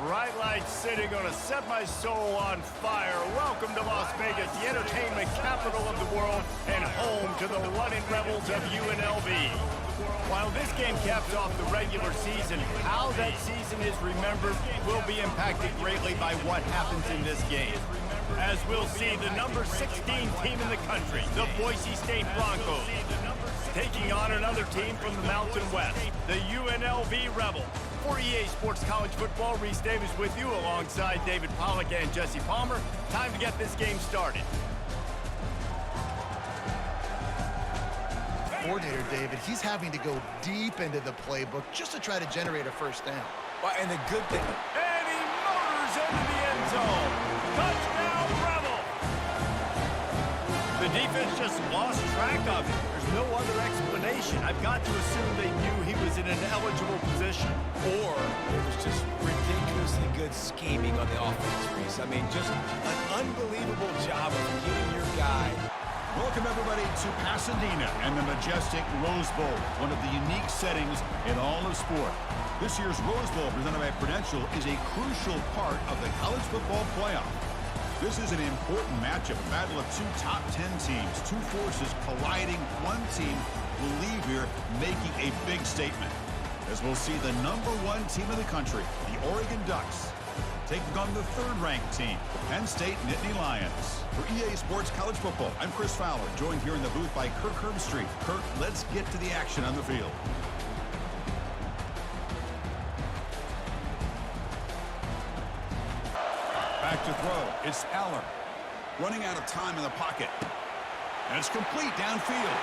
Bright lights city, gonna set my soul on fire. Welcome to Las Vegas, the entertainment capital of the world and home to the running rebels of UNLV. While this game caps off the regular season, how that season is remembered will be impacted greatly by what happens in this game. As we'll see, the number 16 team in the country, the Boise State Broncos, taking on another team from the Mountain West, the UNLV Rebels. For EA Sports College Football, Reese Davis with you alongside David Pollack and Jesse Palmer. Time to get this game started. Coordinator David, he's having to go deep into the playbook just to try to generate a first down. Well, and the good thing... And he motors into the end zone. Touchdown, Rebel! The defense just lost track of him. There's no other explanation. I've got to assume they knew he was in an eligible position. Or it was just ridiculously good scheming on the offense, Reese. I mean, just an unbelievable job of getting your guy. Welcome, everybody, to Pasadena and the majestic Rose Bowl, one of the unique settings in all of sport. This year's Rose Bowl, presented by Prudential, is a crucial part of the college football playoff. This is an important matchup, a battle of two top 10 teams, two forces colliding. One team will leave here making a big statement, as we'll see the #1 team in the country, the Oregon Ducks, taking on the third-ranked team, the Penn State Nittany Lions. For EA Sports College Football, I'm Chris Fowler, joined here in the booth by Kirk Herbstreit. Kirk, let's get to the action on the field. Back to throw. It's Aller. Running out of time in the pocket. And it's complete downfield.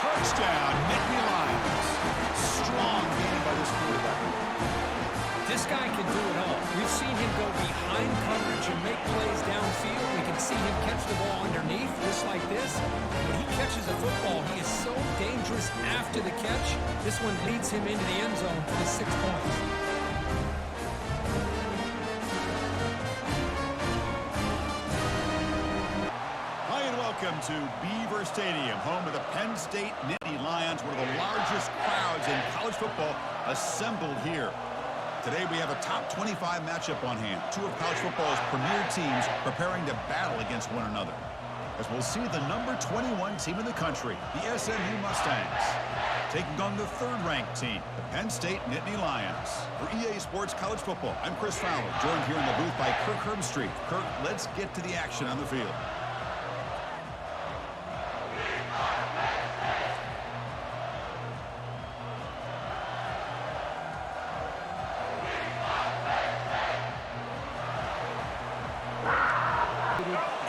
Touchdown, Nittany Lions. Strong game by this quarterback. This guy can do it all. We've seen him go behind coverage and make plays downfield. We can see him catch the ball underneath, just like this. When he catches a football, he is so dangerous after the catch. This one leads him into the end zone for the 6 points. Hi, and welcome to Beaver Stadium, home of the Penn State Nittany Lions, one of the largest crowds in college football assembled here. Today we have a top 25 matchup on hand. Two of college football's premier teams preparing to battle against one another. As we'll see the number 21 team in the country, the SMU Mustangs, taking on the third-ranked team, the Penn State Nittany Lions. For EA Sports College Football, I'm Chris Fowler, joined here in the booth by Kirk Herbstreit. Kirk, let's get to the action on the field.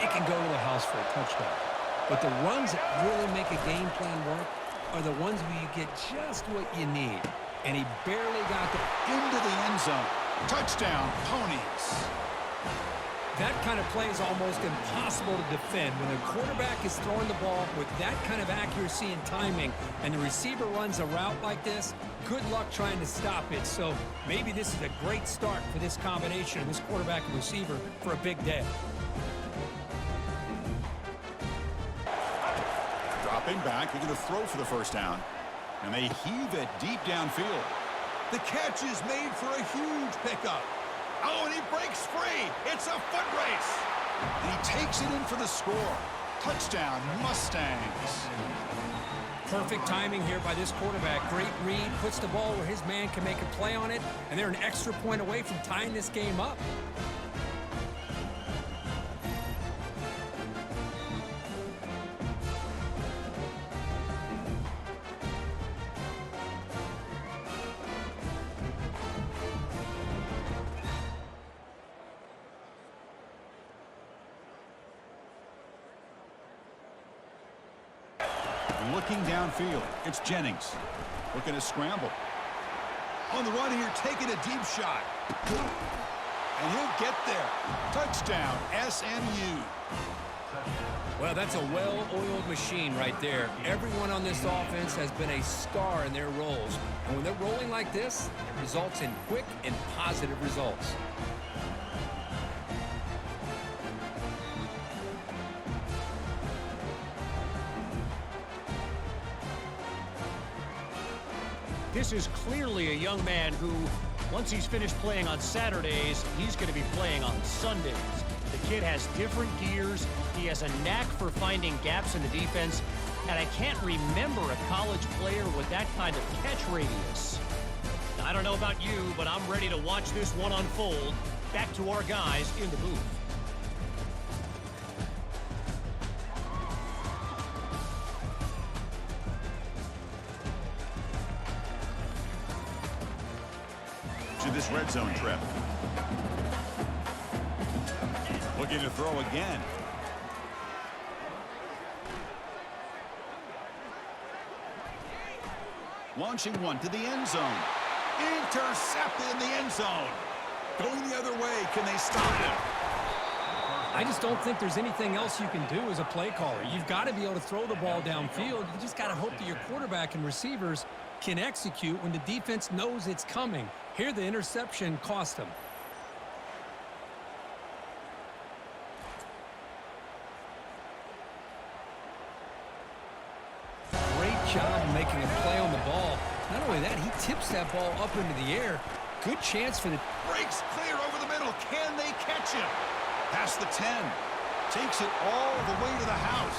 It can go to the house for a touchdown. But the runs that really make a game plan work are the ones where you get just what you need. And he barely got into the end zone. Touchdown, Ponies. That kind of play is almost impossible to defend. When the quarterback is throwing the ball with that kind of accuracy and timing, and the receiver runs a route like this, good luck trying to stop it. So maybe this is a great start for this combination of this quarterback and receiver for a big day. Dropping back, they're going to throw for the first down. And they heave it deep downfield. The catch is made for a huge pickup. Oh, and he breaks free. It's a foot race. And he takes it in for the score. Touchdown, Mustangs. Perfect timing here by this quarterback. Great read, puts the ball where his man can make a play on it, and they're an extra point away from tying this game up. Looking downfield, it's Jennings. Looking to scramble. On the run here, taking a deep shot. And he'll get there. Touchdown, SMU. Well, that's a well-oiled machine right there. Everyone on this offense has been a star in their roles. And when they're rolling like this, it results in quick and positive results. This is clearly a young man who Once he's finished playing on Saturdays, he's going to be playing on Sundays. The kid has different gears. He has a knack for finding gaps in the defense. And I can't remember a college player with that kind of catch radius. I don't know about you, but I'm ready to watch this one unfold. Back to our guys in the booth. To this red zone trip. Looking to throw again. Launching one to the end zone. Intercepted in the end zone. Going the other way. Can they stop him? I just don't think there's anything else you can do as a play caller. You've got to be able to throw the ball downfield. You just got to hope that your quarterback and receivers can execute when the defense knows it's coming. Here, the interception cost him. Great job making a play on the ball. Not only that, he tips that ball up into the air. Good chance for the... Breaks clear over the middle. Can they catch him? Past the 10. Takes it all the way to the house.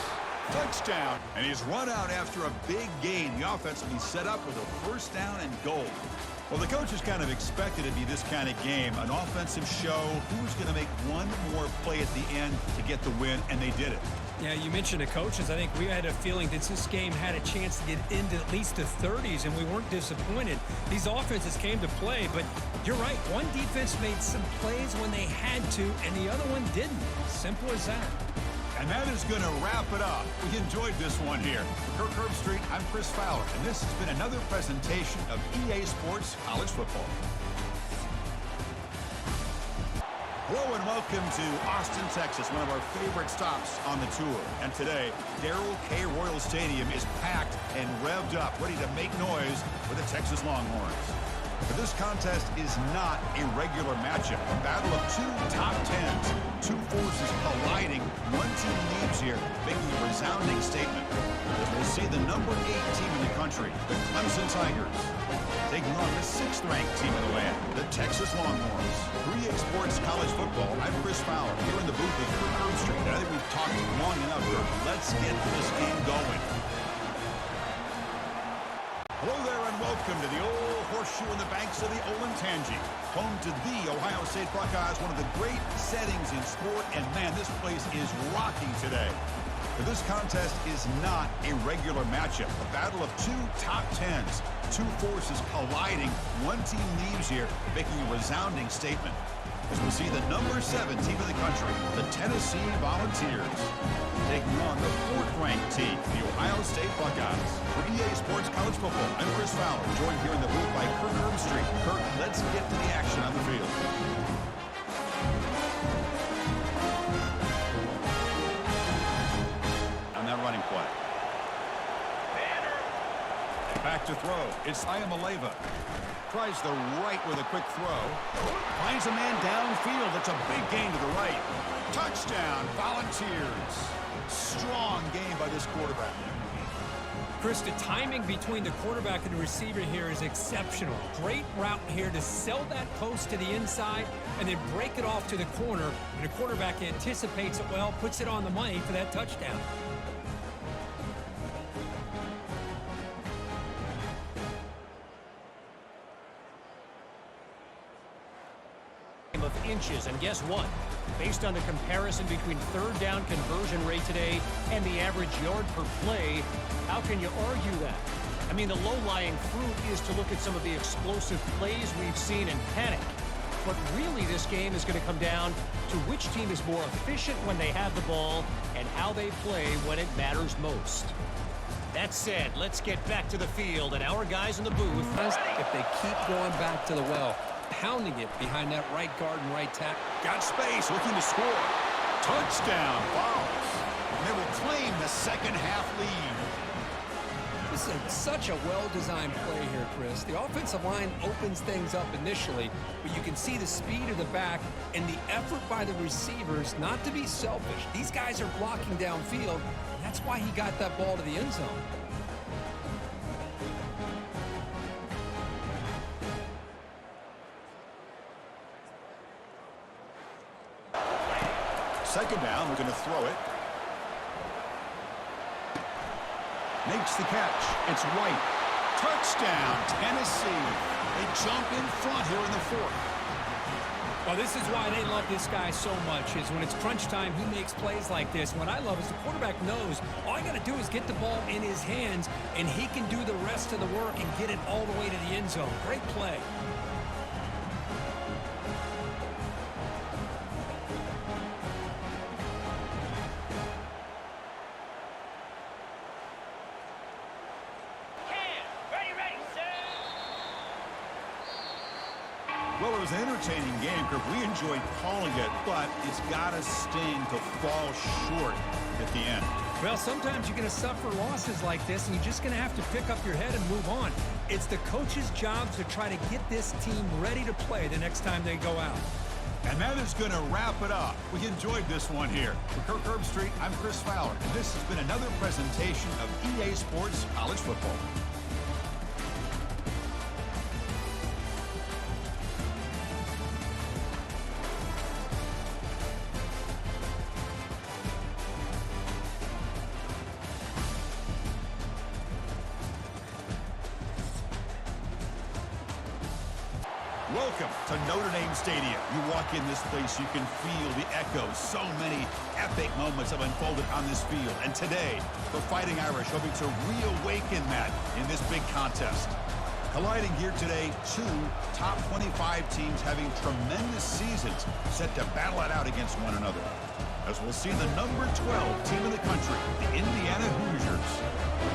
Touchdown. And he's run out after a big gain. The offense will be set up with a first down and goal. Well, the coaches kind of expected it to be this kind of game, an offensive show. Who's going to make one more play at the end to get the win, and they did it. Yeah, you mentioned the coaches. I think we had a feeling that this game had a chance to get into at least the 30s, and we weren't disappointed. These offenses came to play, but you're right. One defense made some plays when they had to, and the other one didn't. Simple as that. And that is going to wrap it up. We enjoyed this one here. For Kirk Herbstreit, I'm Chris Fowler, and this has been another presentation of EA Sports College Football. Hello and welcome to Austin, Texas, one of our favorite stops on the tour. And today, Darrell K. Royal Stadium is packed and revved up, ready to make noise for the Texas Longhorns. But this contest is not a regular matchup. A battle of two top tens, two forces colliding. One team leaves here, making a resounding statement. As we'll see the number 8 team in the country, the Clemson Tigers, taking on the 6th-ranked team in the land, the Texas Longhorns. 3A Sports College Football. I'm Chris Fowler here in the booth with Kirk Herbstreit. I think we've talked long enough here. Let's get this game going. Hello there and welcome to the old horseshoe in the banks of the Olentangy, home to the Ohio State Buckeyes, one of the great settings in sport, and man, this place is rocking today. But this contest is not a regular matchup, a battle of two top tens, two forces colliding. One team leaves here making a resounding statement. As we'll see the number 7 team in the country, the Tennessee Volunteers, taking on the 4th-ranked team, the Ohio State Buckeyes. For EA Sports College Football, I'm Chris Fowler, joined here in the booth by Kirk Herbstreit. Kirk, let's get to the action on the field. On that running play. Back to throw. It's Ayamaleva. Tries the right with a quick throw. Finds a man downfield. It's a big gain to the right. Touchdown, Volunteers. Strong game by this quarterback. Chris, the timing between the quarterback and the receiver here is exceptional. Great route here to sell that close to the inside and then break it off to the corner. And the quarterback anticipates it well, puts it on the money for that touchdown. Of inches, and guess what? Based on the comparison between third down conversion rate today and the average yard per play, how can you argue that? I mean, the low-lying fruit is to look at some of the explosive plays we've seen and panic. But really, this game is going to come down to which team is more efficient when they have the ball and how they play when it matters most. That said, let's get back to the field and our guys in the booth. If they keep going back to the well, pounding it behind that right guard and right tackle. Got space, looking to score. Touchdown, Vols. And they will claim the second-half lead. This is such a well-designed play here, Chris. The offensive line opens things up initially, but you can see the speed of the back and the effort by the receivers not to be selfish. These guys are blocking downfield, and that's why he got that ball to the end zone. second down, looking to throw it. Makes the catch. It's White. Touchdown, Tennessee. They jump in front here in the fourth. Well, this is why they love this guy so much, is when it's crunch time, he makes plays like this. What I love is the quarterback knows all you got to do is get the ball in his hands, and he can do the rest of the work and get it all the way to the end zone. Great play. Well, it was an entertaining game, Kirk. We enjoyed calling it, but it's got to sting to fall short at the end. Well, sometimes you're going to suffer losses like this, and you're just going to have to pick up your head and move on. It's the coach's job to try to get this team ready to play the next time they go out. And that is going to wrap it up. We enjoyed this one here. For Kirk Herbstreit, I'm Chris Fowler, and this has been another presentation of EA Sports College Football. Welcome to Notre Dame Stadium. You walk in this place, you can feel the echoes. So many epic moments have unfolded on this field. And today, the Fighting Irish hoping to reawaken that in this big contest. Colliding here today, two top 25 teams having tremendous seasons set to battle it out against one another. As we'll see the number 12 team in the country, the Indiana Hoosiers,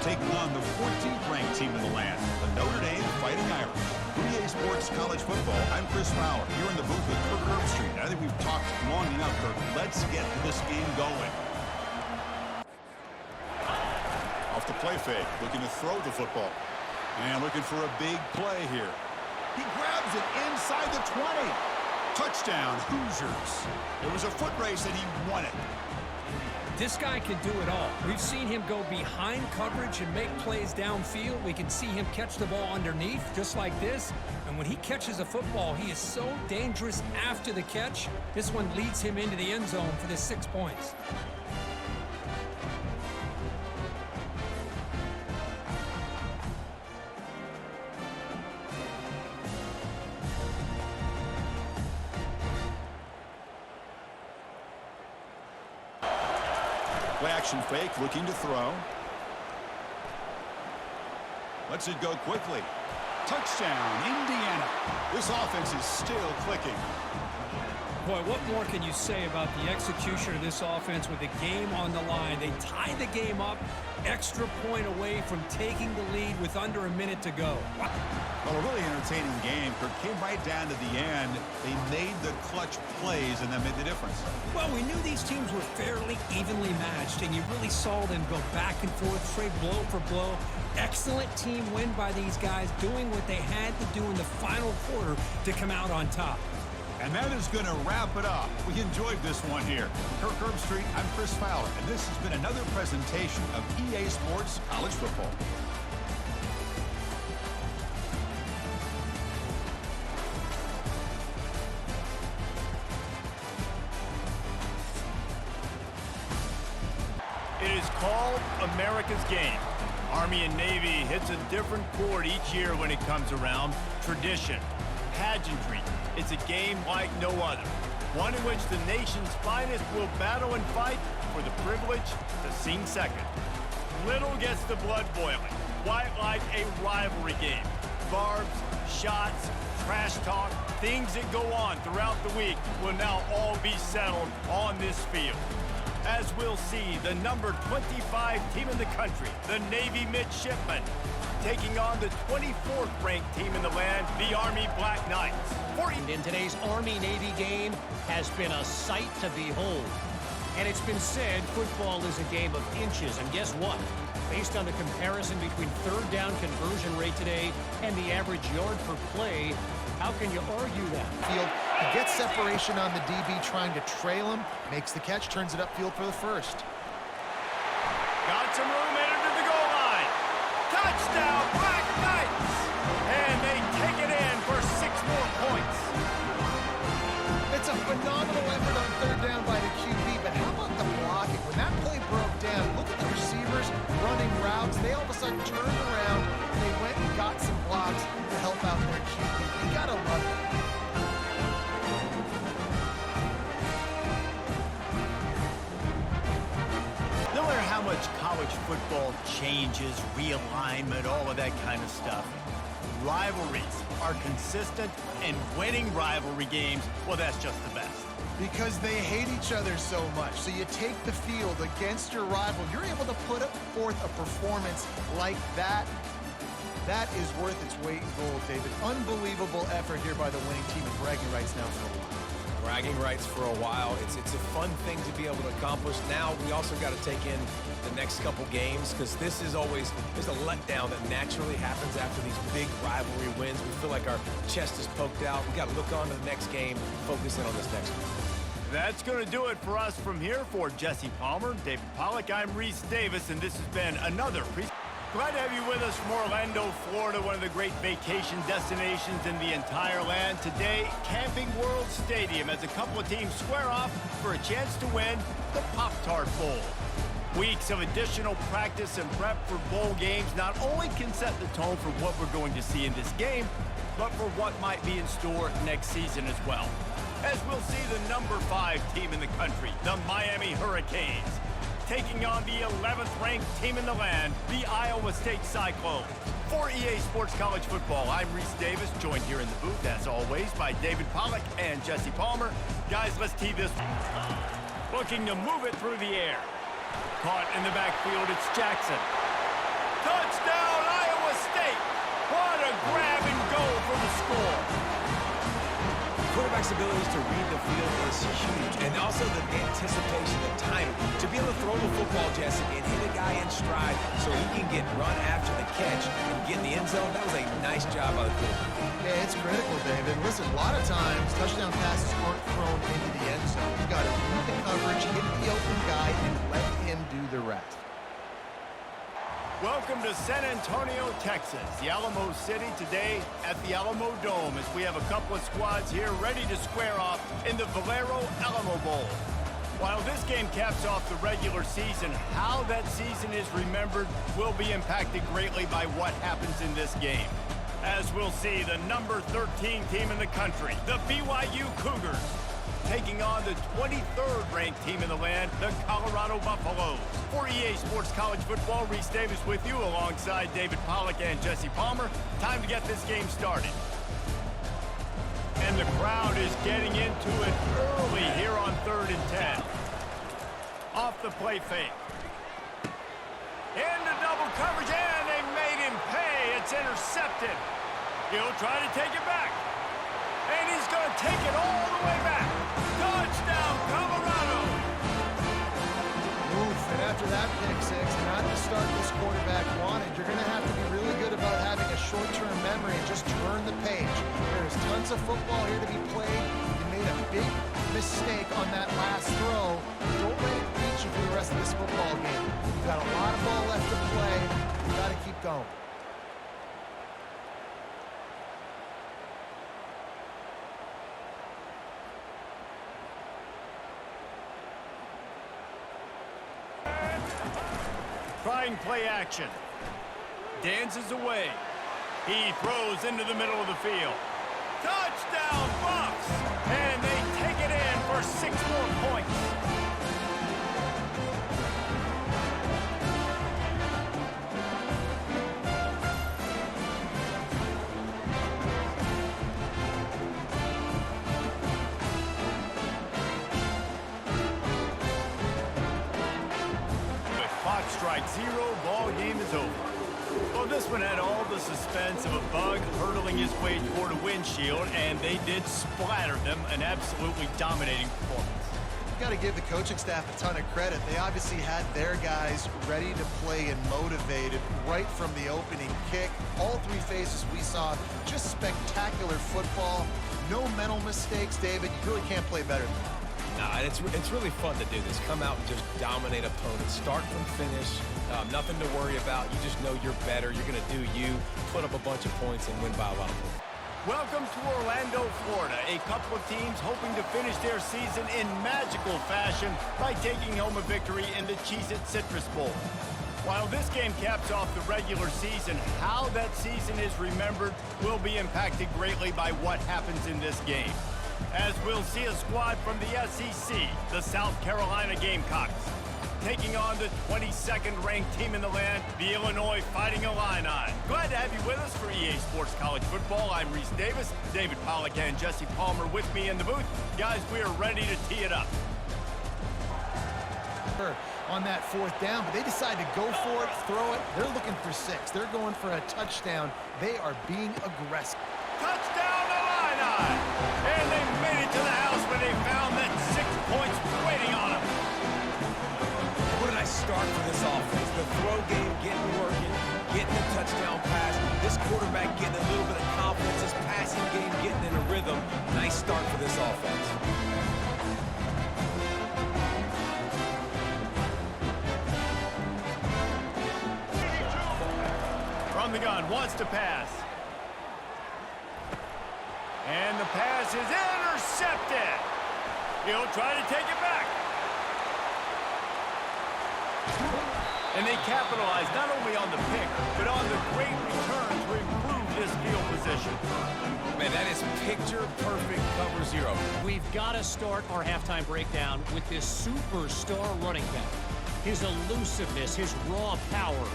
taking on the 14th ranked team in the land, the Notre Dame Fighting Irish. EA Sports College Football, I'm Chris Fowler, here in the booth with Kirk Herbstreit. I think we've talked long enough, Kirk. Let's get this game going. Off the play fake, looking to throw the football. And looking for a big play here. He grabs it inside the 20. Touchdown, Hoosiers. It was a foot race and he won it. This guy can do it all. We've seen him go behind coverage and make plays downfield. We can see him catch the ball underneath, just like this. And when he catches a football, he is so dangerous after the catch. This one leads him into the end zone for the 6 points. Play action fake, looking to throw. Lets it go quickly. Touchdown, Indiana. This offense is still clicking. Boy, what more can you say about the execution of this offense with the game on the line? They tie the game up, extra point away from taking the lead with under a minute to go. Well, a really entertaining game. It came right down to the end. They made the clutch plays, and that made the difference. Well, we knew these teams were fairly evenly matched, and you really saw them go back and forth, trade blow for blow. Excellent team win by these guys, doing what they had to do in the final quarter to come out on top. And that is going to wrap it up. We enjoyed this one here. Kirk Herbstreit, I'm Chris Fowler, and this has been another presentation of EA Sports College Football. It is called America's Game. Army and Navy hits a different chord each year when it comes around. Tradition, pageantry. It's a game like no other. One in which the nation's finest will battle and fight for the privilege to sing second. Little gets the blood boiling. Quite like a rivalry game. Barbs, shots, trash talk, things that go on throughout the week will now all be settled on this field. As we'll see, the number 25 team in the country, the Navy Midshipmen, taking on the 24th ranked team in the land, the Army Black Knights. In today's Army-Navy game has been a sight to behold. And it's been said football is a game of inches. And guess what? Based on the comparison between third down conversion rate today and the average yard per play, how can you argue that? Field, he gets separation on the DB trying to trail him, makes the catch, turns it upfield for the first. Got some room entered to the goal line. Touchdown, Black Knights! And they take it in for 6 more points. It's a phenomenal effort on third down by the QB, but much college football changes, realignment, all of that kind of stuff. Rivalries are consistent, and winning rivalry games, well, that's just the best. Because they hate each other so much. So you take the field against your rival. You're able to put forth a performance like that. That is worth its weight in gold, David. Unbelievable effort here by the winning team, and bragging rights now for a while. Bragging rights for a while. It's a fun thing to be able to accomplish. Now we also got to take in the next couple games, because this is always, there's a letdown that naturally happens after these big rivalry wins. We feel like our chest is poked out. We got to look on to the next game, focus in on this next one. That's going to do it for us from here. For Jesse Palmer, David Pollack, I'm Reese Davis, and this has been another Glad to have you with us from Orlando, Florida, one of the great vacation destinations in the entire land. Today, Camping World Stadium, as a couple of teams square off for a chance to win the Pop-Tart Bowl. Weeks of additional practice and prep for bowl games not only can set the tone for what we're going to see in this game, but for what might be in store next season as well. As we'll see the number 5 team in the country, the Miami Hurricanes, taking on the 11th ranked team in the land, the Iowa State Cyclones. For EA Sports College Football, I'm Reese Davis, joined here in the booth, as always, by David Pollack and Jesse Palmer. Guys, let's tee this one. Looking to move it through the air. Caught in the backfield, it's Jackson. Touchdown, Iowa State! What a grab and go for the score. Quarterback's abilities to read the field is huge, and also the anticipation, the timing. To be able to throw the football, Jesse, and hit a guy in stride so he can get run after the catch and get in the end zone, that was a nice job by the quarterback. Yeah, it's critical, David. Listen, a lot of times, touchdown passes aren't thrown into the end zone. You got to read the coverage, hit the open guy, and let him do the rest. Welcome to San Antonio, Texas, the Alamo City, today at the Alamo Dome, as we have a couple of squads here ready to square off in the Valero Alamo Bowl. While this game caps off the regular season, how that season is remembered will be impacted greatly by what happens in this game. As we'll see, the number 13 team in the country, the BYU Cougars, taking on the 23rd ranked team in the land, the Colorado Buffaloes. For EA Sports College Football, Reese Davis with you alongside David Pollack and Jesse Palmer. Time to get this game started. And the crowd is getting into it early here on 3rd and 10. Off the play fake. Into double coverage, and they made him pay. It's intercepted. He'll try to take it back. And he's going to take it all the way back. Touchdown, Colorado! Oof, and after that pick six, not the start this quarterback wanted, you're going to have to be really good about having a short-term memory and just turn the page. There's tons of football here to be played. You made a big mistake on that last throw. Don't let it beat you for the rest of this football game. You've got a lot of ball left to play. You've got to keep going. Trying play action. Dances away. He throws into the middle of the field. Touchdown, Bucks! And they take it in for 6 more points. Strike 0, ball game is over. Well, this one had all the suspense of a bug hurtling his way toward a windshield, and they did splatter them, an absolutely dominating performance. You've got to give the coaching staff a ton of credit. They obviously had their guys ready to play and motivated right from the opening kick. All 3 phases we saw, just spectacular football. No mental mistakes, David. You really can't play better than that. Nah, it's really fun to do this. Come out and just dominate opponents. Start from finish. Nothing to worry about. You just know you're better. You're going to do you, put up a bunch of points, and win by a lot of points. Welcome to Orlando, Florida. A couple of teams hoping to finish their season in magical fashion by taking home a victory in the Cheez-It Citrus Bowl. While this game caps off the regular season, how that season is remembered will be impacted greatly by what happens in this game. As we'll see a squad from the SEC, the South Carolina Gamecocks, taking on the 22nd ranked team in the land, the Illinois Fighting Illini. Glad to have you with us for EA Sports College Football. I'm Reese Davis, David Pollack and Jesse Palmer with me in the booth. Guys, we are ready to tee it up. On that fourth down, but they decide to go for it, throw it. They're looking for 6. They're going for a touchdown. They are being aggressive. Touchdown Illini! And they made it to the house when they found that 6 points waiting on them. What a nice start for this offense. The throw game getting working, getting the touchdown pass. This quarterback getting a little bit of confidence. This passing game getting in a rhythm. Nice start for this offense. From the gun, wants to pass. And the pass is intercepted. He'll try to take it back. And they capitalize not only on the pick, but on the great return to improve this field position. Man, that is picture-perfect cover 0. We've got to start our halftime breakdown with this superstar running back. His elusiveness, his raw power.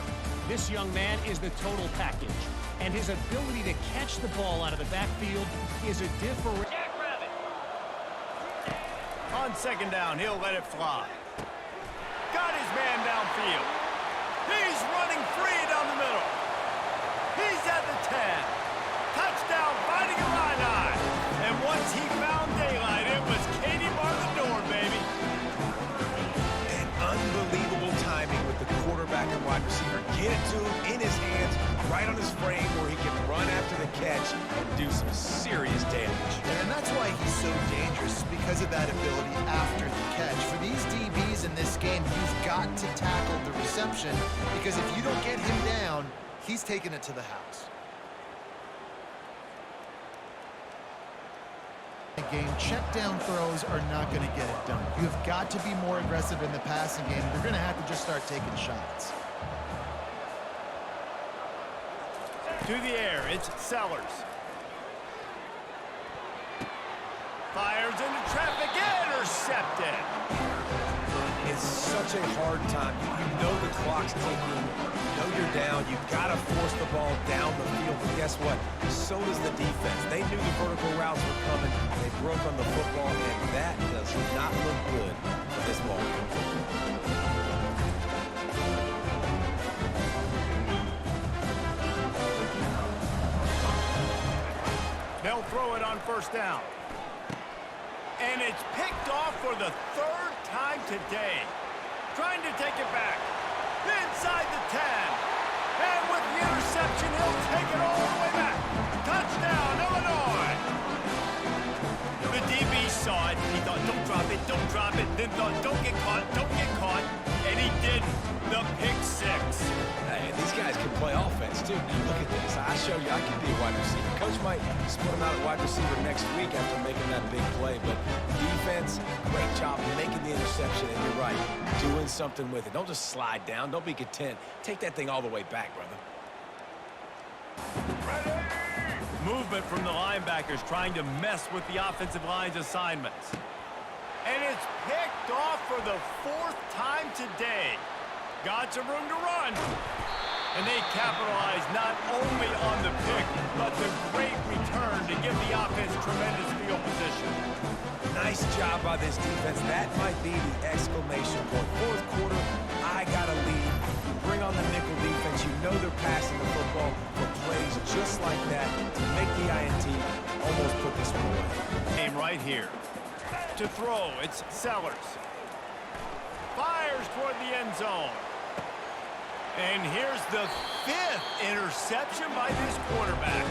This young man is the total package. And his ability to catch the ball out of the backfield is a different. On second down, he'll let it fly. Got his man downfield. He's running free down the middle. He's at the 10. Touchdown, Fighting Illini. And once he found daylight, it was Katie bar the door, baby. And unbelievable timing with the quarterback and wide receiver. Get it to him in his hands, right on his frame where he can run after the catch and do some serious damage. And that's why he's so dangerous, because of that ability after the catch. For these DBs in this game, you've got to tackle the reception, because if you don't get him down, he's taking it to the house. Game, check down throws are not going to get it done. You've got to be more aggressive in the passing game. You're going to have to just start taking shots. To the air, it's Sellers. Fires into traffic, intercepted. It's such a hard time. You know the clock's ticking. You know you're down. You got to force the ball down the field. But guess what? So does the defense. They knew the vertical routes were coming. They broke on the football, and that does not look good for this ball. They'll throw it on first down. And it's picked off for the 3rd time today. Trying to take it back. Inside the 10. And with the interception, he'll take it all the way back. Touchdown, Illinois. The DB saw it. He thought, don't drop it, don't drop it. Then thought, don't get caught, don't get caught. And he didn't. The pick 6. Hey, and these guys can play offense, too. Now, look at this. I show you I can be a wide receiver. Coach might split him out at wide receiver next week after making that big play. But defense, great job making the interception. And you're right, doing something with it. Don't just slide down. Don't be content. Take that thing all the way back, brother. Movement from the linebackers trying to mess with the offensive line's assignments. And it's picked off for the 4th time today. Got some room to run. And they capitalize not only on the pick, but the great return to give the offense tremendous field position. Nice job by this defense. That might be the exclamation point. 4th quarter, I got a lead. You bring on the nickel defense. You know they're passing the football for plays just like that to make the INT almost put this one away. Game right here. To throw, it's Sellers. Fires toward the end zone. And here's the 5th interception by this quarterback.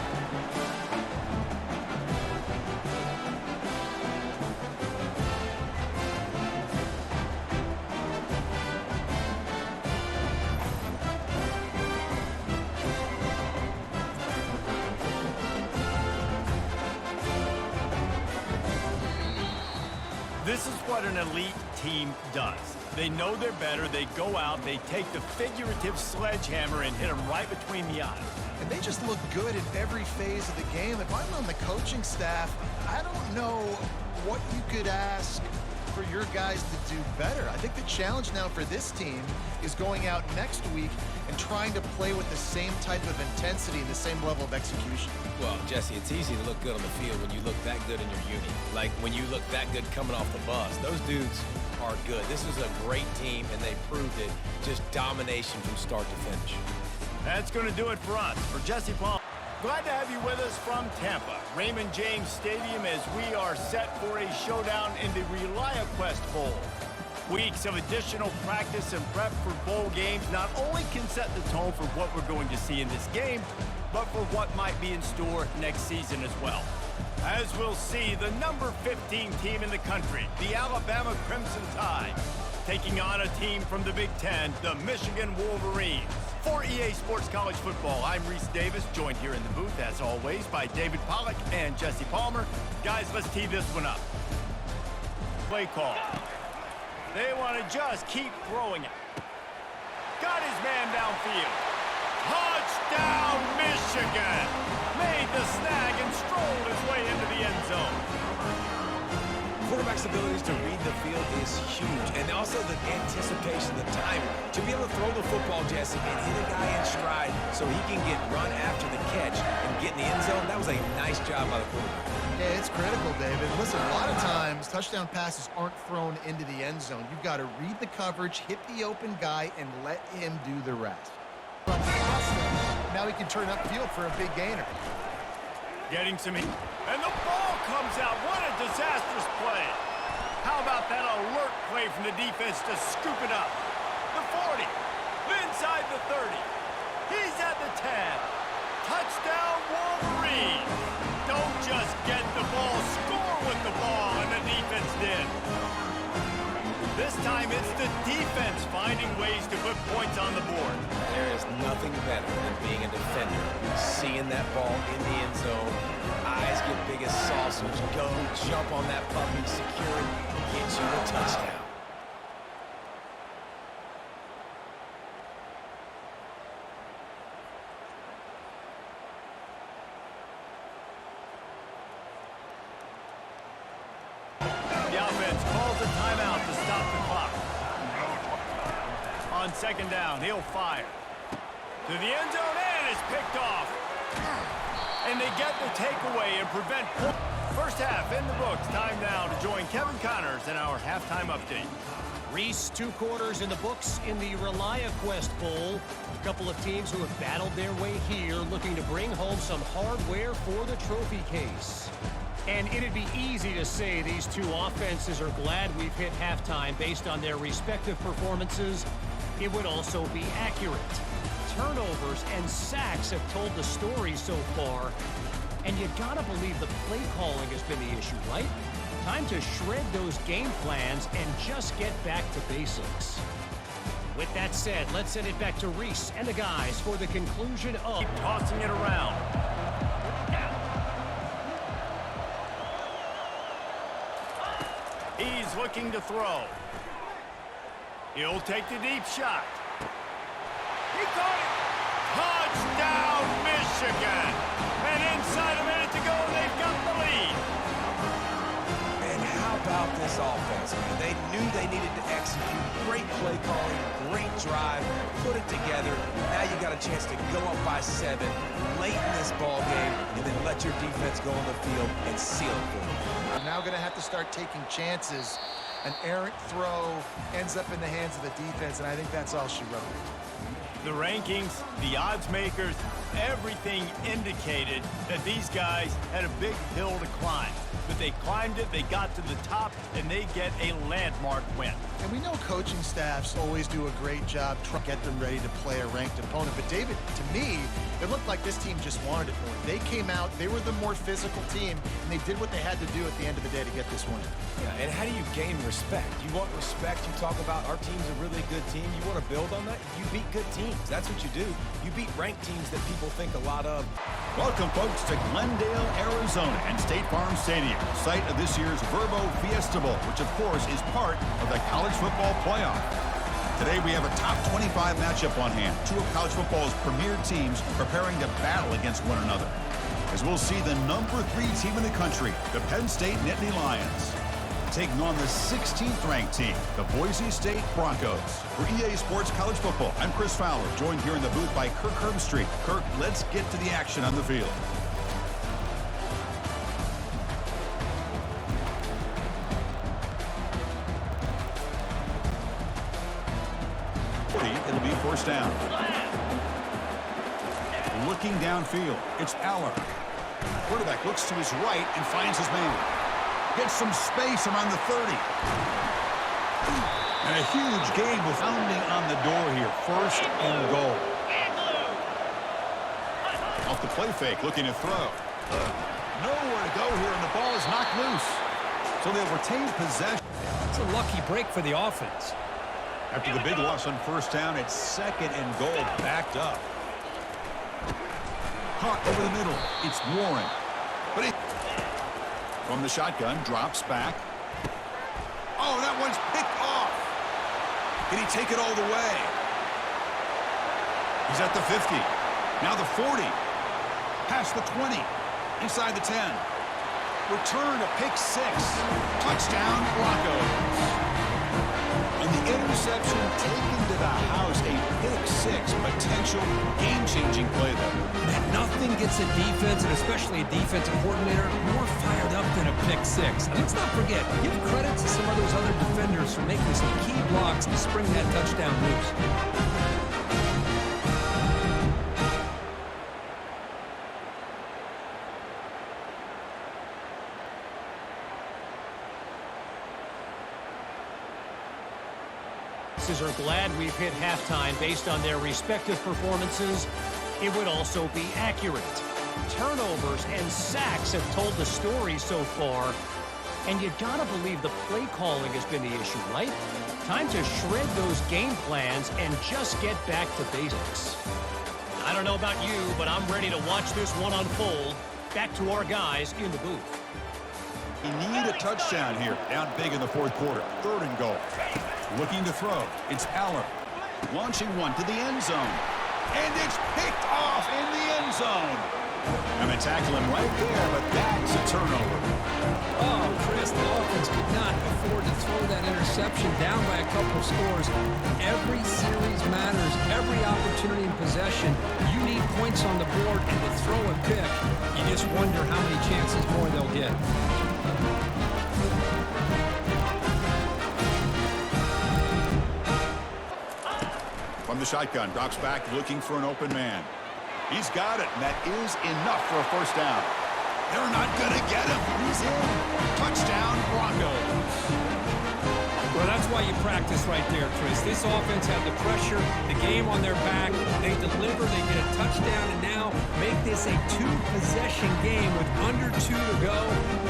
This is what an elite team does. They know they're better, they go out, they take the figurative sledgehammer and hit them right between the eyes. And they just look good in every phase of the game. If I'm on the coaching staff, I don't know what you could ask for your guys to do better. I think the challenge now for this team is going out next week and trying to play with the same type of intensity and the same level of execution. Well, Jesse, it's easy to look good on the field when you look that good in your uni. Like when you look that good coming off the bus. Those dudes are good. This is a great team, and they proved it. Just domination from start to finish. That's going to do it for us. For Jesse Palmer, glad to have you with us from Tampa, Raymond James Stadium, as we are set for a showdown in the Relive Bowl. Weeks of additional practice and prep for bowl games not only can set the tone for what we're going to see in this game, but for what might be in store next season as well. As we'll see, the number 15 team in the country, the Alabama Crimson Tide, taking on a team from the Big Ten, the Michigan Wolverines. For EA Sports College Football, I'm Reese Davis, joined here in the booth, as always, by David Pollack and Jesse Palmer. Guys, let's tee this one up. Play call. They want to just keep throwing it. Got his man downfield. Touchdown, Michigan! Made the snag and strolled his way into the end zone. Quarterback's abilities to read the field is huge, and also the anticipation, the timing. To be able to throw the football, Jesse, and hit a guy in stride so he can get run after the catch and get in the end zone, that was a nice job by the quarterback. Yeah, it's critical, David. Listen, a lot of times, touchdown passes aren't thrown into the end zone. You've got to read the coverage, hit the open guy, and let him do the rest. Now he can turn upfield for a big gainer. Getting some heat. And the ball comes out. What a disastrous play. How about that alert play from the defense to scoop it up? The 40. Inside the 30. He's at the 10. Touchdown, Wolverine. Don't just get the ball, score with the ball, and the defense did. This time it's the defense finding ways to put points on the board. There is nothing better than being a defender, seeing that ball in the end zone. Eyes get big as saucers. Go, jump on that puppy, secure it, get you a touchdown. The offense calls a timeout to stop the clock. On second down, he'll fire. To the end zone, and it's picked off. And they get the takeaway and prevent points. First half in the books. Time now to join Kevin Connors in our halftime update. Reese, 2 quarters in the books in the Relive Bowl. A couple of teams who have battled their way here, looking to bring home some hardware for the trophy case. And it'd be easy to say these two offenses are glad we've hit halftime based on their respective performances. It would also be accurate. Turnovers and sacks have told the story so far. And you gotta believe the play calling has been the issue, right? Time to shred those game plans and just get back to basics. With that said, let's send it back to Reese and the guys for the conclusion of... Keep tossing it around. He's looking to throw. He'll take the deep shot. He caught it. Touchdown, Michigan. And inside a minute to go, they've got the lead. And how about this offense, man? They knew they needed to execute. Great play calling, great drive, put it together. Now you got a chance to go up by 7 late in this ball game and then let your defense go on the field and seal it for them. We're now going to have to start taking chances. An errant throw ends up in the hands of the defense, and I think that's all she wrote. The rankings, the odds makers, everything indicated that these guys had a big hill to climb. But they climbed it, they got to the top, and they get a landmark win. And we know coaching staffs always do a great job trying to get them ready to play a ranked opponent. But David, to me, it looked like this team just wanted it more. They came out, they were the more physical team, and they did what they had to do at the end of the day to get this win. Yeah, and how do you gain respect? You want respect, you talk about our team's a really good team. You want to build on that? You beat good teams. That's what you do. You beat ranked teams that people think a lot of. Welcome, folks, to Glendale, Arizona and State Farm Stadium, site of this year's Verbo Fiesta Bowl, which, of course, is part of the college football playoff. Today, we have a top 25 matchup on hand. 2 of college football's premier teams preparing to battle against one another. As we'll see the number 3 team in the country, the Penn State Nittany Lions, taking on the 16th ranked team, the Boise State Broncos. For EA Sports College Football, I'm Chris Fowler, joined here in the booth by Kirk Herbstreit. Kirk, let's get to the action on the field. It'll be first down. Looking downfield, it's Aller. Quarterback looks to his right and finds his man. Gets some space around the 30. And a huge gain with pounding on the door here. First and goal. Off the play fake, looking to throw. Nowhere to go here, and the ball is knocked loose. So they'll retain possession. It's a lucky break for the offense. After the big loss on first down, it's second and goal, backed up. Caught over the middle. It's Warren. But from the shotgun, drops back. Oh, that one's picked off. Can he take it all the way? He's at the 50. Now the 40. Past the 20. Inside the 10. Return to pick 6. Touchdown, Broncos. And the interception taken to the house, a pick-6, potential game-changing play there. Man, nothing gets a defense, and especially a defensive coordinator, more fired up than a pick-6. And let's not forget, give credit to some of those other defenders for making some key blocks to spring that touchdown loose. Are glad we've hit halftime based on their respective performances. It would also be accurate. Turnovers and sacks have told the story so far. And you gotta believe the play calling has been the issue, right? Time to shred those game plans and just get back to basics. I don't know about you, but I'm ready to watch this one unfold. Back to our guys in the booth. You need a touchdown here. Down big in the fourth quarter. Third and goal. Looking to throw. It's Aller. Launching one to the end zone. And it's picked off in the end zone. And they tackle him right there, but that's a turnover. Oh, Chris, the offense could not afford to throw that interception down by a couple of scores. Every series matters. Every opportunity in possession. You need points on the board, and to throw a pick, you just wonder how many chances more they'll get. From the shotgun, drops back looking for an open man. He's got it, and that is enough for a first down. They're not going to get him. He's in. Touchdown, Broncos. Well, that's why you practice right there, Chris. This offense had the pressure, the game on their back. They deliver, they get a touchdown, and now make this a 2-possession game with under 2 to go.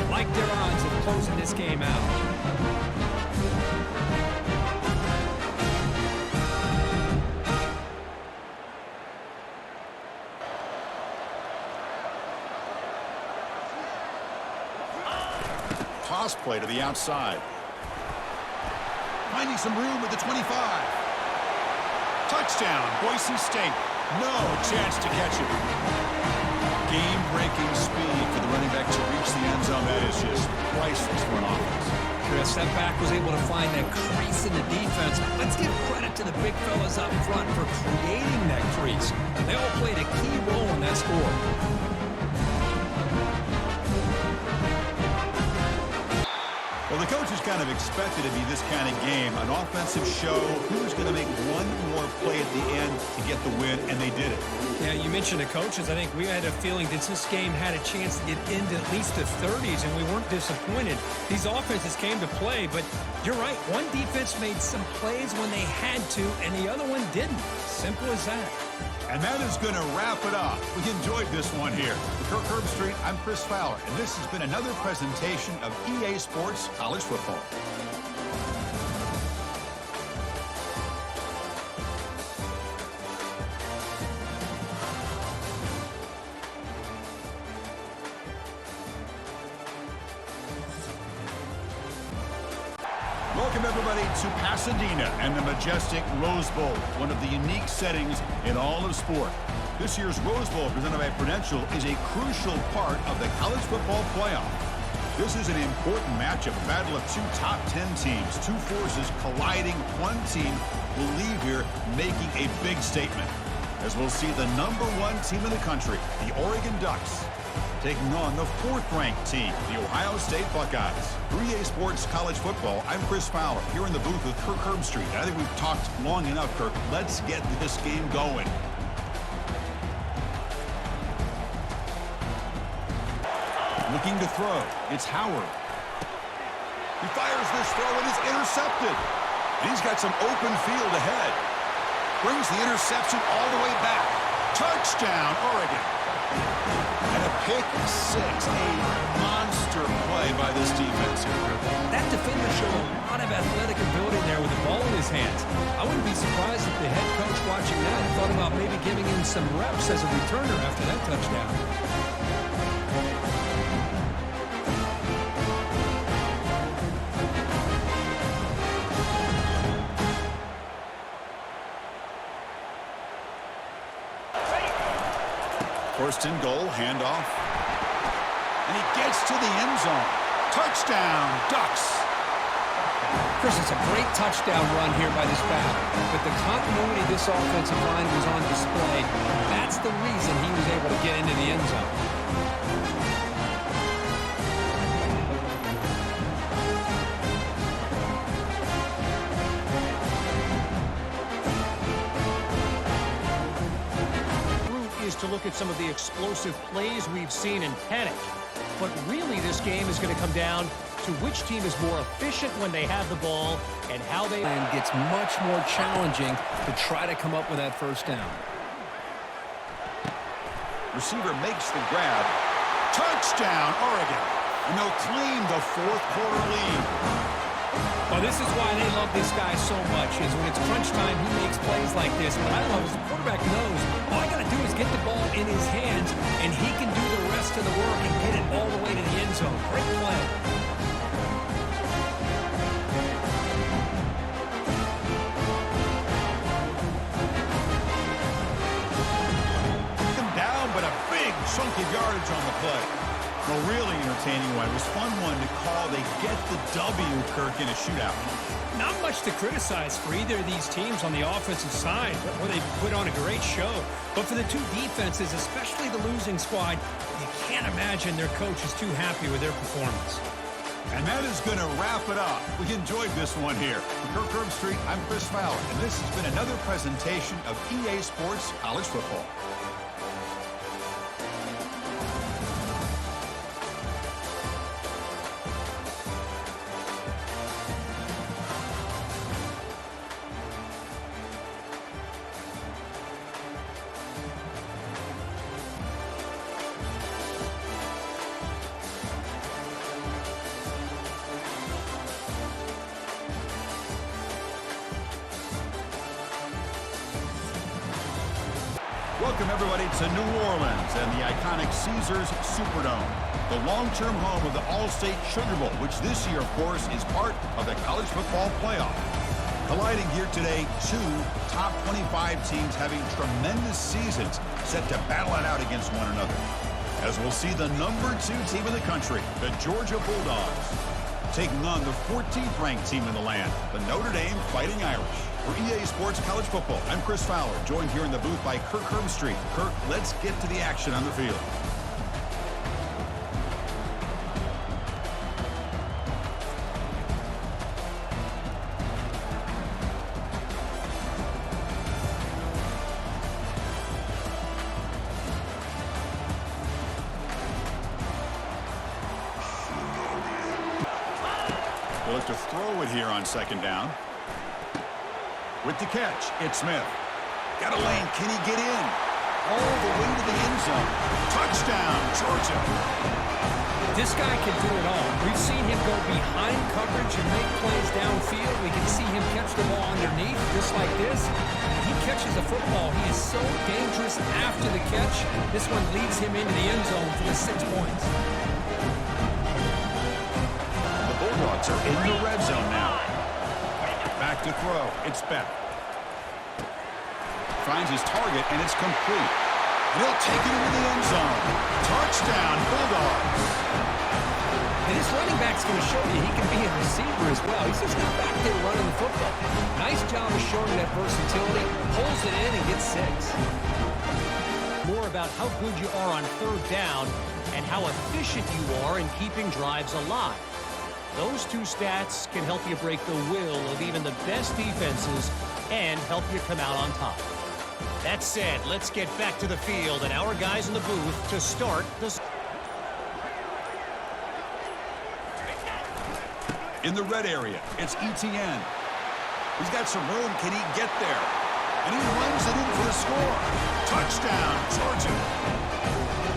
Like their odds of closing this game out. Toss play to the outside. Finding some room with the 25. Touchdown, Boise State. No chance to catch it. Game-breaking speed for the running back to reach the end zone. That is just priceless for an offense. Chris, that back was able to find that crease in the defense. Let's give credit to the big fellas up front for creating that crease. They all played a key role in that score. Well, the coach is kind of expected to be this kind of game, an offensive show. Who's going to make one more play at the end to get the win, and they did it. Yeah, you mentioned the coaches. I think we had a feeling that this game had a chance to get into at least the 30s, and we weren't disappointed. These offenses came to play, but you're right. One defense made some plays when they had to, and the other one didn't. Simple as that. And that is going to wrap it up. We enjoyed this one here. For Kirk Herbstreit, I'm Chris Fowler, and this has been another presentation of EA Sports College Football. Welcome, everybody, to Pasadena and the majestic Rose Bowl, one of the unique settings in all of sport. This year's Rose Bowl, presented by Prudential, is a crucial part of the college football playoff. This is an important matchup, a battle of two top 10 teams, two forces colliding. One team will leave here making a big statement, as we'll see the #1 team in the country, the Oregon Ducks, taking on the 4th-ranked team, the Ohio State Buckeyes. For EA Sports College Football, I'm Chris Fowler, here in the booth with Kirk Herbstreit. I think we've talked long enough, Kirk. Let's get this game going. Looking to throw. It's Howard. He fires this throw and it's intercepted. And he's got some open field ahead. Brings the interception all the way back. Touchdown, Oregon. And a pick six. A monster play by this defense here. That defender showed a lot of athletic ability there with the ball in his hands. I wouldn't be surprised if the head coach watching that thought about maybe giving him some reps as a returner after that touchdown. First and goal, handoff. And he gets to the end zone. Touchdown, Ducks. Chris, it's a great touchdown run here by this back. But the continuity of this offensive line was on display. That's the reason he was able to get into the end zone. To look at some of the explosive plays we've seen in panic. But really, this game is going to come down to which team is more efficient when they have the ball and how they... And gets much more challenging to try to come up with that first down. Receiver makes the grab. Touchdown, Oregon. And they'll claim the 4th quarter lead. Well, this is why they love this guy so much, is when it's crunch time, he makes plays like this. What I love is the quarterback knows all I got to do is get the ball in his hands, and he can do the rest of the work and get it all the way to the end zone. Great play. Him down, but a big chunk of yardage on the play. A really entertaining one. It was fun one to call. They get the W, Kirk, in a shootout. Not much to criticize for either of these teams on the offensive side, where they put on a great show. But for the two defenses, especially the losing squad, you can't imagine their coach is too happy with their performance. And that is going to wrap it up. We enjoyed this one here. For Kirk Herbstreit, I'm Chris Fowler, and this has been another presentation of EA Sports College Football. Welcome, everybody, to New Orleans and the iconic Caesars Superdome, the long-term home of the All-State Sugar Bowl, which this year, of course, is part of the college football playoff. Colliding here today, two top 25 teams having tremendous seasons set to battle it out against one another. As we'll see the #2 team in the country, the Georgia Bulldogs, taking on the 14th-ranked team in the land, the Notre Dame Fighting Irish. For EA Sports College Football, I'm Chris Fowler, joined here in the booth by Kirk Herbstreit. Kirk, let's get to the action on the field. They'll look to throw it here on second down. With the catch, it's Smith. Got a lane. Can he get in? All the way to the end zone. Touchdown, Georgia. This guy can do it all. We've seen him go behind coverage and make plays downfield. We can see him catch the ball underneath, just like this. When he catches a football, he is so dangerous after the catch. This one leads him into the end zone for the 6 points. The Bulldogs are in the red zone now. Back to throw. It's Beck. Finds his target, and it's complete. They'll take it into the end zone. Touchdown, Bulldogs. And this running back's going to show you he can be a receiver as well. He's just not back there running the football. Nice job of showing that versatility. Pulls it in and gets 6. More about how good you are on third down and how efficient you are in keeping drives alive. Those two stats can help you break the will of even the best defenses and help you come out on top. That said, let's get back to the field and our guys in the booth to start the... In the red area, it's ETN. He's got some room. Can he get there? And he runs it in for the score. Touchdown, Georgia.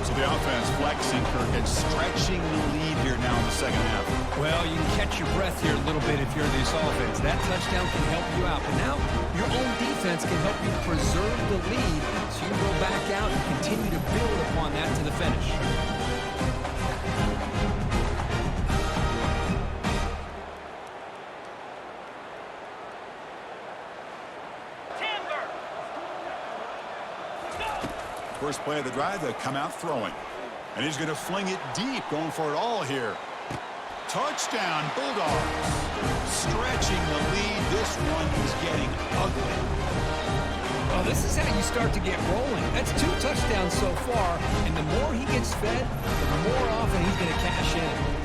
So the offense flexing, Kirk, and stretching the lead here now in the second half. Well, you can catch your breath here a little bit if you're this offense. That touchdown can help you out. But now your own defense can help you preserve the lead so you can go back out and continue to build upon that to the finish. First play of the drive, they come out throwing. And he's going to fling it deep, going for it all here. Touchdown, Bulldogs. Stretching the lead. This one is getting ugly. Well, this is how you start to get rolling. That's 2 touchdowns so far, and the more he gets fed, the more often he's going to cash in.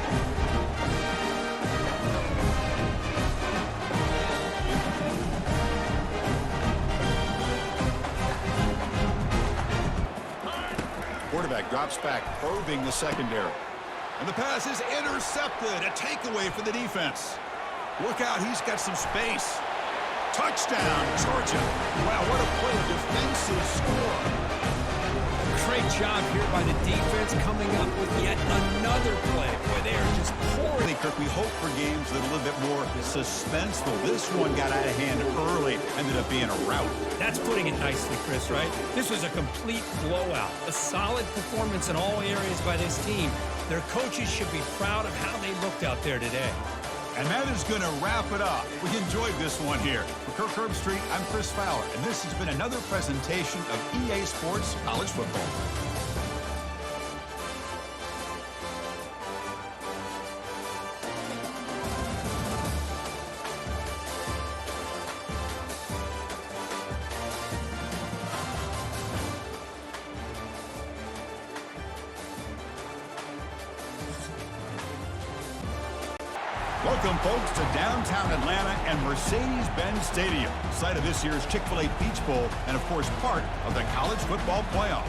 Quarterback drops back, probing the secondary. And the pass is intercepted. A takeaway for the defense. Look out, he's got some space. Touchdown, Georgia. Wow, what a play, a defensive score. Great job here by the defense coming up with yet another play. Boy, they are just pouring. Kirk, we hope for games that are a little bit more suspenseful. This one got out of hand early, ended up being a rout. That's putting it nicely, Chris, right? This was a complete blowout. A solid performance in all areas by this team. Their coaches should be proud of how they looked out there today. And that is going to wrap it up. We enjoyed this one here. For Kirk Herbstreit, I'm Chris Fowler, and this has been another presentation of EA Sports College Football. Welcome, folks, to downtown Atlanta and Mercedes-Benz Stadium, site of this year's Chick-fil-A Peach Bowl and, of course, part of the College Football Playoff.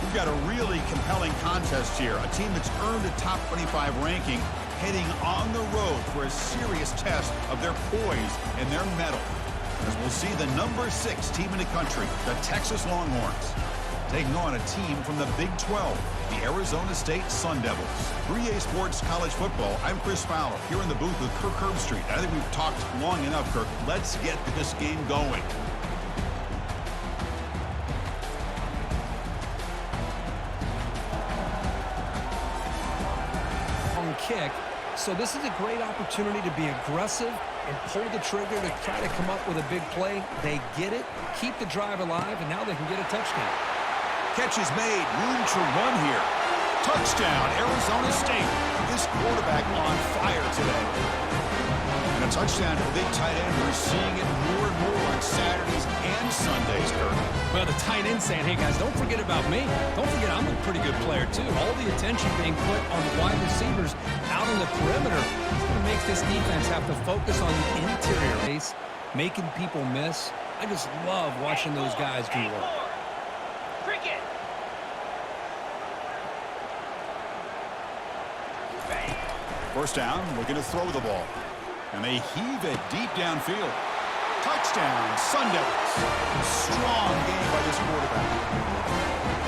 We've got a really compelling contest here, a team that's earned a top 25 ranking heading on the road for a serious test of their poise and their mettle, as we'll see the number 6 team in the country, the Texas Longhorns, taking on a team from the Big 12, the Arizona State Sun Devils. For EA Sports College Football, I'm Chris Fowler, here in the booth with Kirk Herbstreit. I think we've talked long enough, Kirk. Let's get this game going. On kick. So this is a great opportunity to be aggressive and pull the trigger to try to come up with a big play. They get it, keep the drive alive, and now they can get a touchdown. Catch is made. Room to run here. Touchdown, Arizona State. This quarterback on fire today. And a touchdown to the big tight end. We're seeing it more and more on Saturdays and Sundays, Kirk. Well, the tight end saying, hey, guys, don't forget about me. Don't forget I'm a pretty good player, too. All the attention being put on the wide receivers out on the perimeter. It's going to make this defense have to focus on the interior base, making people miss. I just love watching those guys do work. First down, looking to throw the ball. And they heave it deep downfield. Touchdown, Sun Devils. Strong game by this quarterback.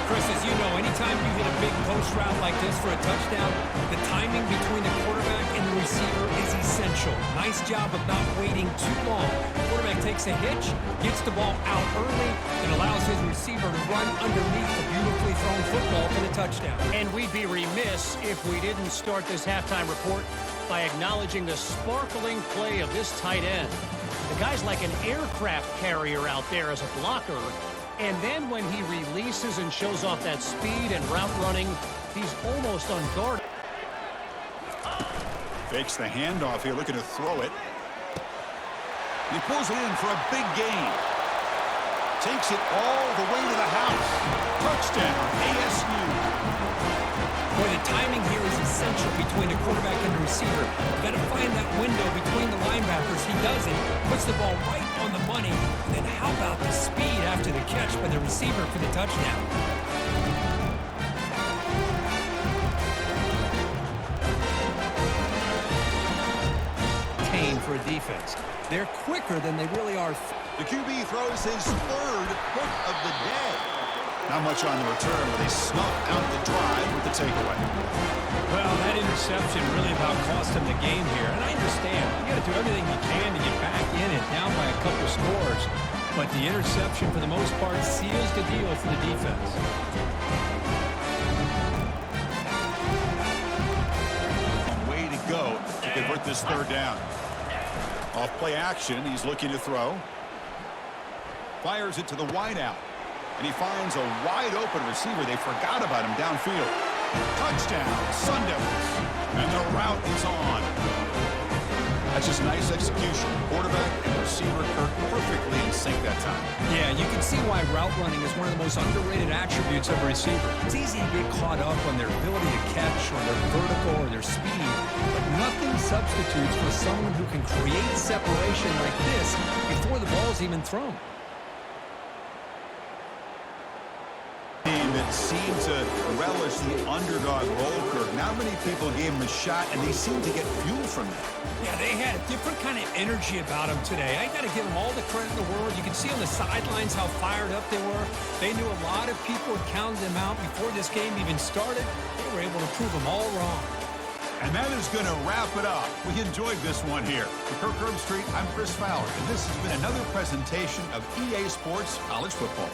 Chris, as you know, anytime you hit a big post route like this for a touchdown, the timing between the quarterback and the receiver is essential. Nice job of not waiting too long. The quarterback takes a hitch, gets the ball out early, and allows his receiver to run underneath the beautifully thrown football for the touchdown. And we'd be remiss if we didn't start this halftime report by acknowledging the sparkling play of this tight end. The guy's like an aircraft carrier out there as a blocker. And then when he releases and shows off that speed and route running, he's almost unguarded. Fakes the handoff here, looking to throw it. He pulls it in for a big gain. Takes it all the way to the house. Touchdown, ASU. Boy, the timing here is essential between the quarterback and the receiver. You've got to find that window between the linebackers. He does it, puts the ball right on the money. And then how about the speed after the catch by the receiver for the touchdown? For a defense. They're quicker than they really are. The QB throws his third hook of the day. Not much on the return, but they snuff out the drive with the takeaway. Well, that interception really about cost him the game here. And I understand. You got to do everything you can to get back in it, down by a couple scores. But the interception, for the most part, seals the deal for the defense. Way to go to convert this third down. Off play action, he's looking to throw. Fires it to the wideout. And he finds a wide open receiver. They forgot about him downfield. Touchdown, Sun Devils. And the route is on. That's just nice execution. Quarterback and receiver Kirk perfectly in sync that time. Yeah, you can see why route running is one of the most underrated attributes of a receiver. It's easy to get caught up on their ability to catch or their vertical or their speed, but nothing substitutes for someone who can create separation like this before the ball's even thrown. That seemed to relish the underdog role curve. Not many people gave him a shot, and they seemed to get fuel from that. Yeah, they had a different kind of energy about them today. I got to give them all the credit in the world. You can see on the sidelines how fired up they were. They knew a lot of people had counted them out before this game even started. They were able to prove them all wrong. And that is going to wrap it up. We enjoyed this one here. For Kirk Herbstreit, I'm Chris Fowler, and this has been another presentation of EA Sports College Football.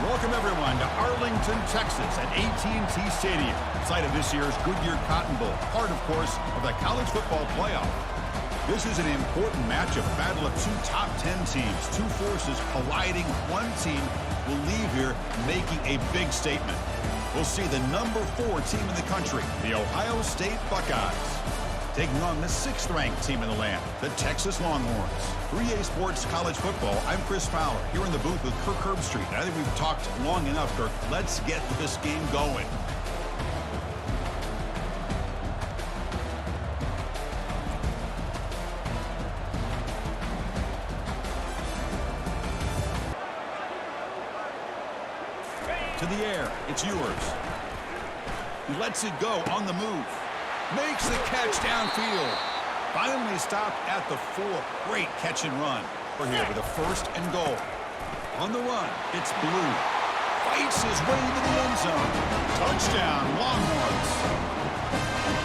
Welcome, everyone, to Arlington, Texas at AT&T Stadium, site of this year's Goodyear Cotton Bowl, part, of course, of the college football playoff. This is an important matchup, a battle of two top 10 teams, two forces colliding. One team will leave here making a big statement. We'll see the number 4 team in the country, the Ohio State Buckeyes, taking on the 6th-ranked team in the land, the Texas Longhorns. For EA Sports College Football, I'm Chris Fowler, here in the booth with Kirk Herbstreit. I think we've talked long enough, Kirk. Let's get this game going. To the air, it's yours. He lets it go on the move. Makes the catch downfield. Finally stopped at the 4. Great catch and run. We're here with a 1st and goal. On the run, it's Blue. Fights his way to the end zone. Touchdown, Longhorns.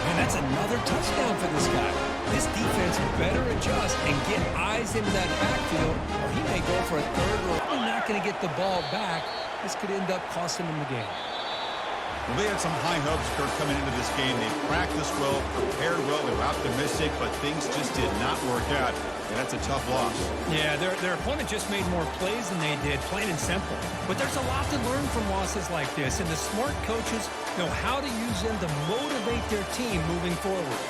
And that's another touchdown for this guy. This defense better adjust and get eyes into that backfield, or he may go for a third or probably not going to get the ball back. This could end up costing him the game. Well, they had some high hopes, Kirk, coming into this game. They practiced well, prepared well, they were optimistic, but things just did not work out. And that's a tough loss. Yeah, their opponent just made more plays than they did, plain and simple. But there's a lot to learn from losses like this, and the smart coaches know how to use them to motivate their team moving forward.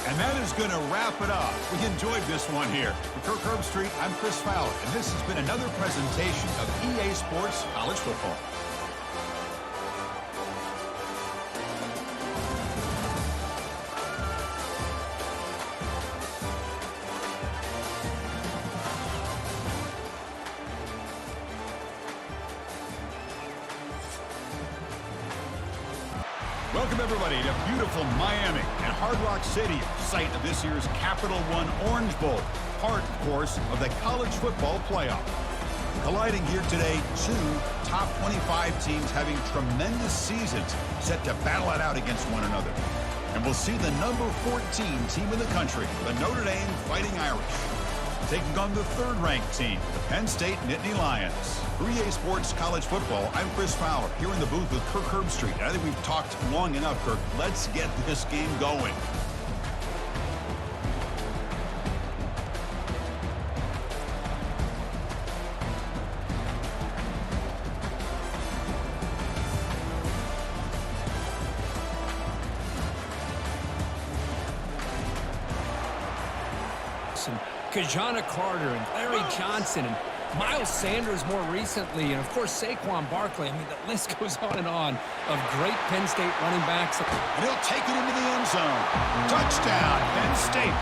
And that is going to wrap it up. We enjoyed this one here. For Kirk Herbstreit, I'm Chris Fowler, and this has been another presentation of EA Sports College Football. Welcome, everybody, to beautiful Miami and Hard Rock Stadium, site of this year's Capital One Orange Bowl, part, of course, of the college football playoff. Colliding here today, 2 top 25 teams having tremendous seasons set to battle it out against one another. And we'll see the number 14 team in the country, the Notre Dame Fighting Irish. taking on the third-ranked team, the Penn State Nittany Lions. For EA Sports College Football, I'm Chris Fowler, here in the booth with Kirk Herbstreit. And I think we've talked long enough, Kirk. Let's get this game going. And Kajana Carter and Larry Johnson and Miles Sanders more recently, and of course Saquon Barkley. I mean, the list goes on and on of great Penn State running backs. And he'll take it into the end zone. Touchdown, Penn State.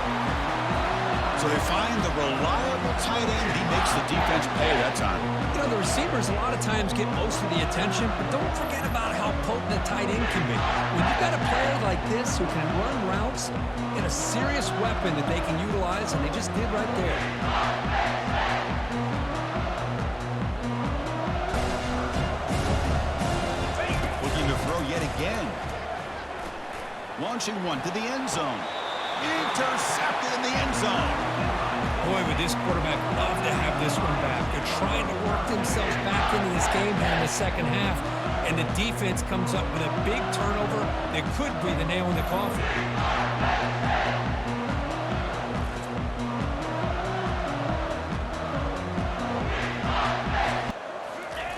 So they find the reliable tight end. He makes the defense pay that time. You know, the receivers a lot of times get most of the attention, but don't forget about how potent a tight end can be. When you've got a player like this who can run routes, get a serious weapon that they can utilize, and they just did right there. Looking to throw yet again. Launching one to the end zone. Intercepted in the end zone. Boy, would this quarterback love to have this one back. They're trying to work themselves back into this game here in the second half, and the defense comes up with a big turnover that could be the nail in the coffin.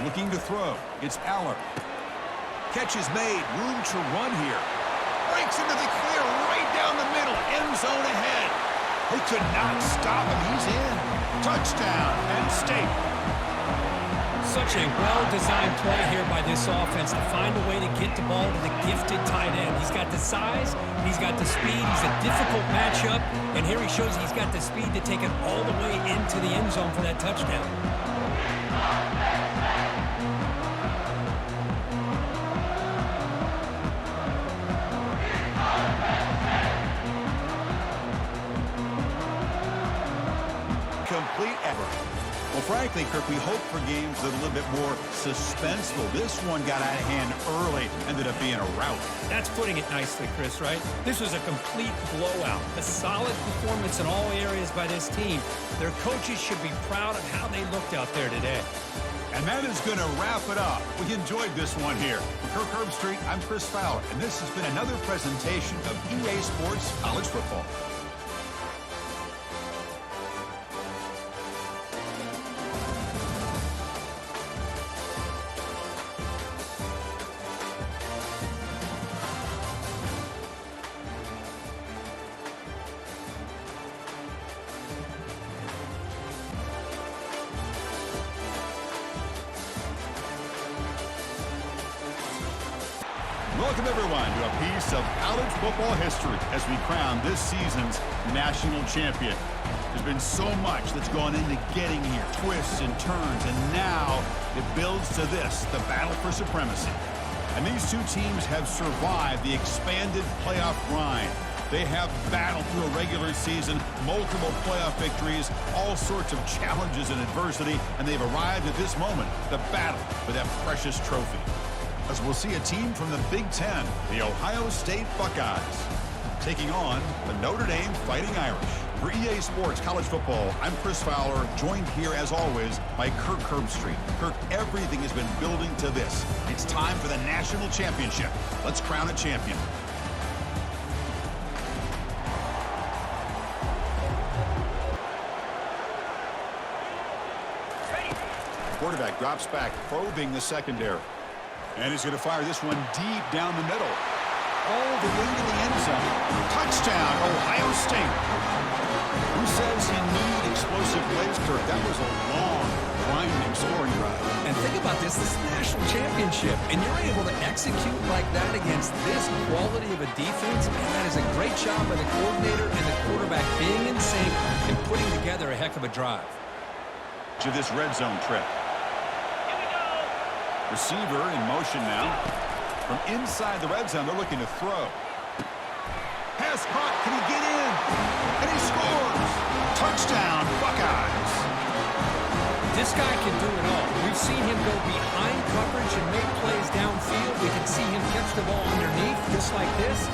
Looking to throw. It's Aller. Catch is made. Room to run here. Breaks into the clear right down the middle. End zone ahead. They could not stop him. He's in. Touchdown, Penn State. Such a well-designed play here by this offense to find a way to get the ball to the gifted tight end. He's got the size, he's got the speed, he's a difficult matchup, and here he shows he's got the speed to take it all the way into the end zone for that touchdown. Complete effort. Well, frankly, Kirk, we hope for games that are a little bit more suspenseful. This one got out of hand early, ended up being a rout. That's putting it nicely, Chris, right? This was a complete blowout. A solid performance in all areas by this team. Their coaches should be proud of how they looked out there today. And that is going to wrap it up. We enjoyed this one here. For Kirk Herbstreit, I'm Chris Fowler, and this has been another presentation of EA Sports College Football. Welcome, everyone, to a piece of college football history as we crown this season's national champion. There's been so much that's gone into getting here, twists and turns, and now it builds to this, the battle for supremacy. And these two teams have survived the expanded playoff grind. They have battled through a regular season, multiple playoff victories, all sorts of challenges and adversity, and they've arrived at this moment, the battle for that precious trophy. As we'll see a team from the Big Ten, the Ohio State Buckeyes, taking on the Notre Dame Fighting Irish. For EA Sports College Football, I'm Chris Fowler, joined here as always by Kirk Herbstreit. Kirk, everything has been building to this. It's time for the national championship. Let's crown a champion. Quarterback drops back, probing the secondary. And he's going to fire this one deep down the middle. All the way to the end zone. Touchdown, Ohio State. Who says you need explosive plays, Kirk? That was a long, grinding scoring drive. And think about this is the national championship, and you're able to execute like that against this quality of a defense, man, that is a great job by the coordinator and the quarterback being in sync and putting together a heck of a drive. To this red zone trip. Receiver in motion now. From inside the red zone, they're looking to throw. Pass caught. Can he get in? And he scores. Touchdown, Buckeyes. This guy can do it all. We've seen him go behind coverage and make plays downfield. We can see him catch the ball underneath just like this.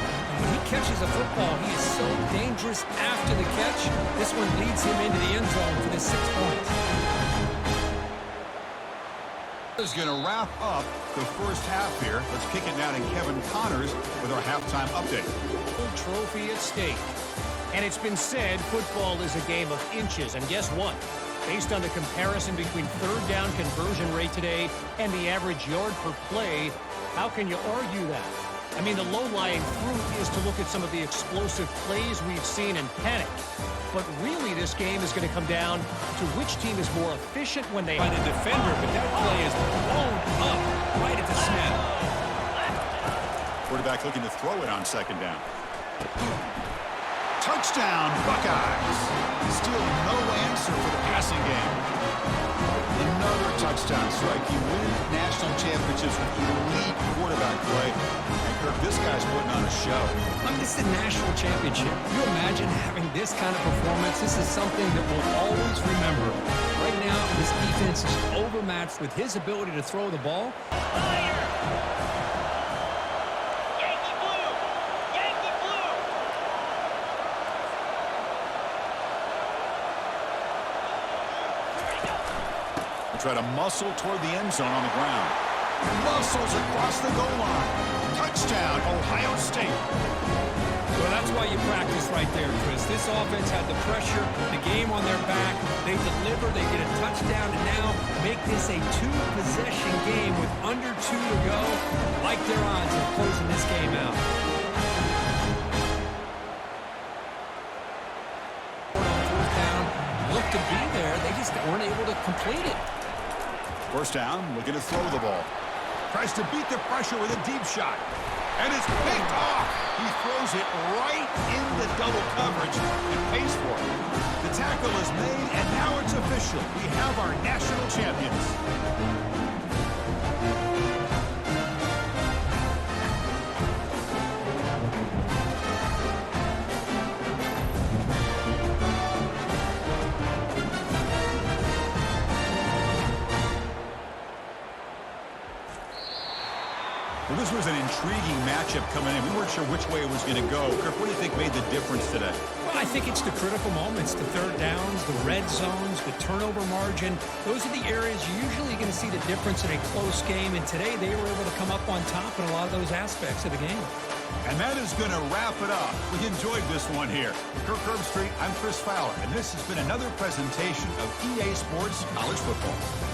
when he catches a football, he is so dangerous after the catch. This one leads him into the end zone for the 6 points. Is going to wrap up the first half here. Let's kick it now to Kevin Connors with our halftime update. Trophy at stake. And it's been said football is a game of inches. And guess what? Based on the comparison between third down conversion rate today and the average yard per play, how can you argue that? I mean, the low-lying fruit is to look at some of the explosive plays we've seen and panic. But really, this game is going to come down to which team is more efficient when they... By the defender, but that play is blown up right at the snap. Quarterback looking to throw it on second down. Touchdown, Buckeyes. Still no answer for the passing game. Another touchdown strike. You win national championships with elite quarterback play. And Kirk, this guy's putting on a show. I mean, this is a national championship. Can you imagine having this kind of performance? This is something that we'll always remember. Right now, this defense is overmatched with his ability to throw the ball. Try to muscle toward the end zone on the ground. Muscles across the goal line. Touchdown, Ohio State. Well, that's why you practice right there, Chris. This offense had the pressure, the game on their back. They deliver, they get a touchdown, and now make this a two-possession game with under 2 to go. Like their odds of closing this game out. On fourth down, looked to be there. They just weren't able to complete it. First down, looking to throw the ball. Tries to beat the pressure with a deep shot. And it's picked off. He throws it right in the double coverage and pays for it. The tackle is made, and now it's official. We have our national champions. Well, this was an intriguing matchup coming in. We weren't sure which way it was going to go. Kirk, what do you think made the difference today? Well, I think it's the critical moments, the third downs, the red zones, the turnover margin. Those are the areas you're usually going to see the difference in a close game. And today they were able to come up on top in a lot of those aspects of the game. And that is going to wrap it up. We enjoyed this one here. Kirk Herbstreit, I'm Chris Fowler, and this has been another presentation of EA Sports College Football.